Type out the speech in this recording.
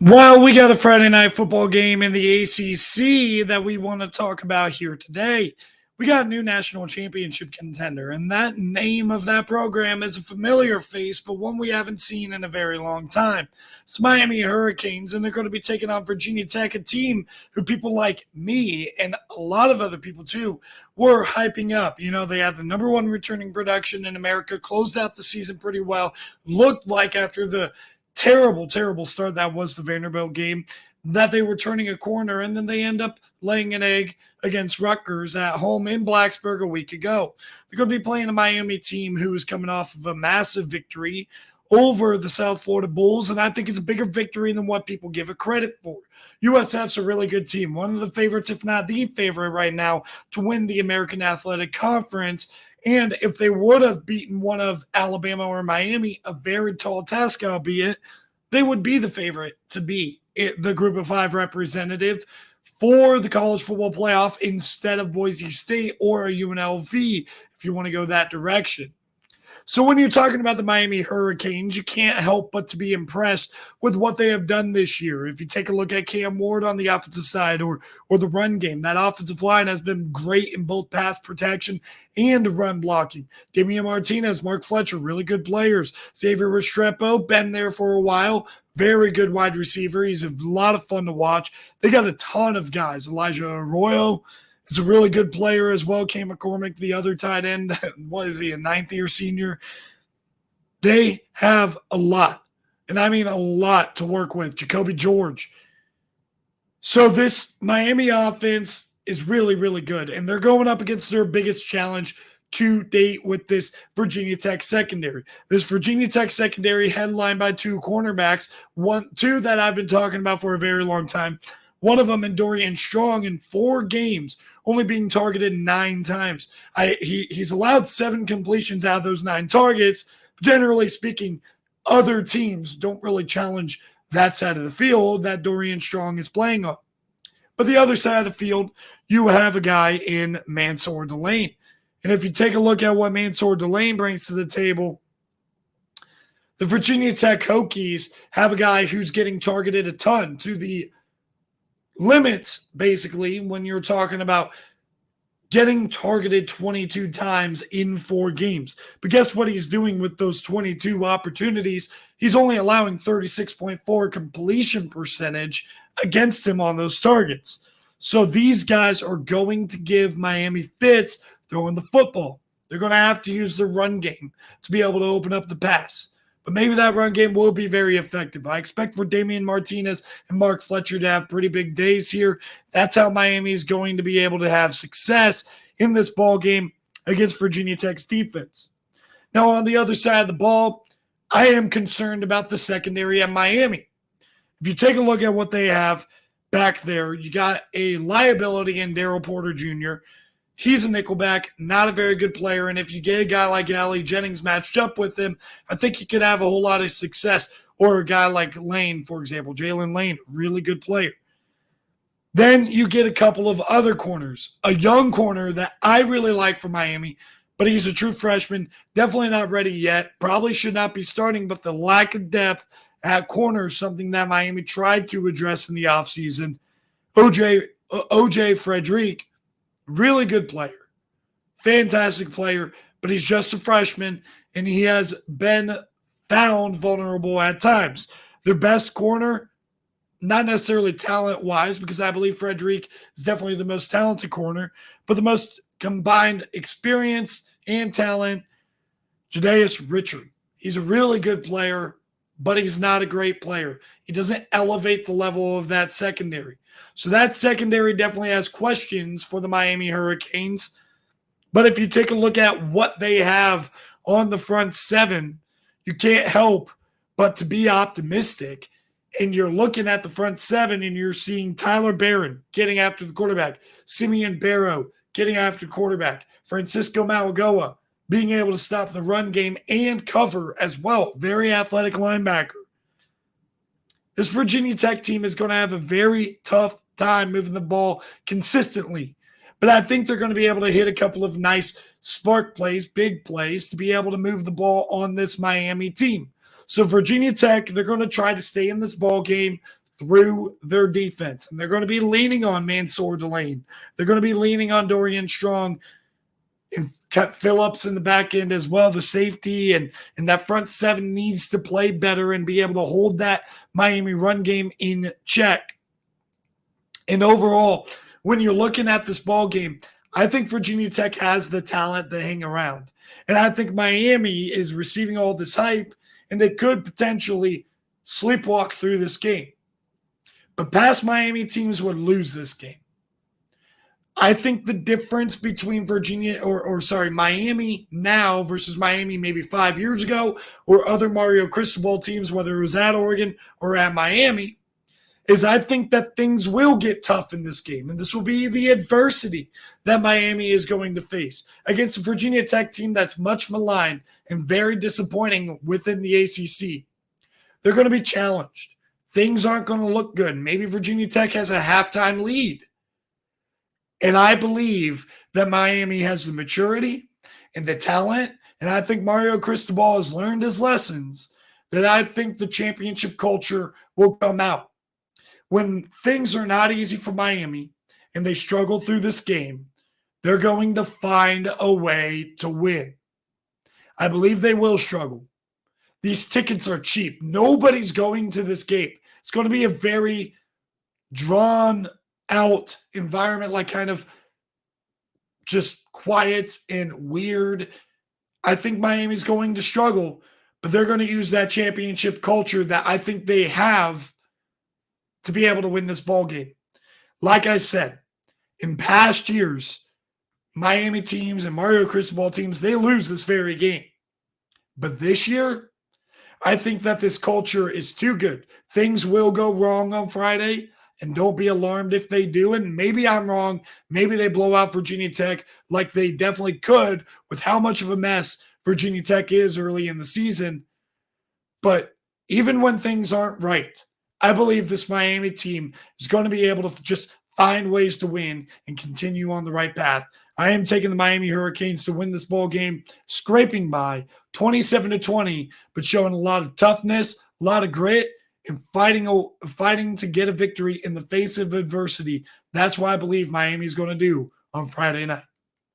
Well, we got a Friday night football game in the ACC that we want to talk about here today. We got a new national championship contender, and that name of that program is a familiar face, but one we haven't seen in a very long time. It's Miami Hurricanes, and they're going to be taking on Virginia Tech, a team who people like me and a lot of other people too were hyping up. You know, they had the number one returning production in America, closed out the season pretty well, looked like after the terrible start that was the Vanderbilt game, that they were turning a corner, and then they end up laying an egg against Rutgers at home in Blacksburg a week ago. They're going to be playing a Miami team who is coming off of a massive victory over the South Florida Bulls, and I think it's a bigger victory than what people give it credit for. USF's a really good team, one of the favorites, if not the favorite right now, to win the American Athletic Conference. And if they would have beaten one of Alabama or Miami, a very tall task, albeit, they would be the favorite to be the group of five representative for the college football playoff instead of Boise State or a UNLV, if you want to go that direction. So when you're talking about the Miami Hurricanes, you can't help but to be impressed with what they have done this year. If you take a look at Cam Ward on the offensive side or the run game, that offensive line has been great in both pass protection and run blocking. Damian Martinez, Mark Fletcher, really good players. Xavier Restrepo, been there for a while. Very good wide receiver. He's a lot of fun to watch. They got a ton of guys. Elijah Arroyo is a really good player as well. Cam McCormick, the other tight end, what is he, a ninth-year senior? They have a lot, and I mean a lot to work with. Jacoby George. So this Miami offense is really good, and they're going up against their biggest challenge to date with this Virginia Tech secondary. This Virginia Tech secondary headlined by two cornerbacks, two that I've been talking about for a very long time. One of them in Dorian Strong in 4 games, only being targeted 9 times. He's allowed 7 completions out of those 9 targets. Generally speaking, other teams don't really challenge that side of the field that Dorian Strong is playing on. But the other side of the field, you have a guy in Mansour Delane. And if you take a look at what Mansour Delane brings to the table, the Virginia Tech Hokies have a guy who's getting targeted a ton to the limits, basically, when you're talking about getting targeted 22 times in 4 games. But guess what he's doing with those 22 opportunities? He's only allowing 36.4 completion percentage against him on those targets. So these guys are going to give Miami fits throwing the football. They're going to have to use the run game to be able to open up the pass. But maybe that run game will be very effective. I expect for Damian Martinez and Mark Fletcher to have pretty big days here. That's how Miami is going to be able to have success in this ball game against Virginia Tech's defense. Now, on the other side of the ball, I am concerned about the secondary at Miami. If you take a look at what they have back there, you got a liability in Daryl Porter Jr., he's a nickelback, not a very good player. And if you get a guy like Allie Jennings matched up with him, I think he could have a whole lot of success. Or a guy like Lane, for example, Jalen Lane, really good player. Then you get a couple of other corners. A young corner that I really like for Miami, but he's a true freshman, definitely not ready yet, probably should not be starting, but the lack of depth at corner is something that Miami tried to address in the offseason. OJ Frederick, really good player, fantastic player, but he's just a freshman, and he has been found vulnerable at times. Their best corner, not necessarily talent-wise, because I believe Frederick is definitely the most talented corner, but the most combined experience and talent, Jadaeus Richard. He's a really good player, but he's not a great player. He doesn't elevate the level of that secondary. So that secondary definitely has questions for the Miami Hurricanes. But if you take a look at what they have on the front 7, you can't help but to be optimistic. And you're looking at the front 7 and you're seeing Tyler Barron getting after the quarterback, Simeon Barrow getting after the quarterback, Francisco Mauigoa being able to stop the run game and cover as well. Very athletic linebacker. This Virginia Tech team is going to have a very tough time moving the ball consistently. But I think they're going to be able to hit a couple of nice spark plays, big plays, to be able to move the ball on this Miami team. So Virginia Tech, they're going to try to stay in this ball game, through their defense. And they're going to be leaning on Mansour Delane. They're going to be leaning on Dorian Strong and kept Phillips in the back end as well, the safety, and that front seven needs to play better and be able to hold that Miami run game in check. And overall, when you're looking at this ball game, I think Virginia Tech has the talent to hang around. And I think Miami is receiving all this hype, and they could potentially sleepwalk through this game. But past Miami teams would lose this game. I think the difference between Miami now versus Miami maybe 5 years ago or other Mario Cristobal teams, whether it was at Oregon or at Miami, is I think that things will get tough in this game. And this will be the adversity that Miami is going to face against a Virginia Tech team that's much maligned and very disappointing within the ACC. They're going to be challenged. Things aren't going to look good. Maybe Virginia Tech has a halftime lead. And I believe that Miami has the maturity and the talent, and I think Mario Cristobal has learned his lessons, that I think the championship culture will come out. When things are not easy for Miami and they struggle through this game, they're going to find a way to win. I believe they will struggle. These tickets are cheap. Nobody's going to this game. It's going to be a very drawn out environment, like kind of just quiet and weird. I think Miami's going to struggle, but they're going to use that championship culture that I think they have to be able to win this ball game. Like I said, in past years, Miami teams and Mario Cristobal teams, they lose this very game. But this year, I think that this culture is too good. Things will go wrong on Friday, and don't be alarmed if they do. And maybe I'm wrong. Maybe they blow out Virginia Tech like they definitely could with how much of a mess Virginia Tech is early in the season. But even when things aren't right, I believe this Miami team is going to be able to just find ways to win and continue on the right path. I am taking the Miami Hurricanes to win this ball game, scraping by 27-20, but showing a lot of toughness, a lot of grit, and fighting to get a victory in the face of adversity. That's what I believe Miami is going to do on Friday night.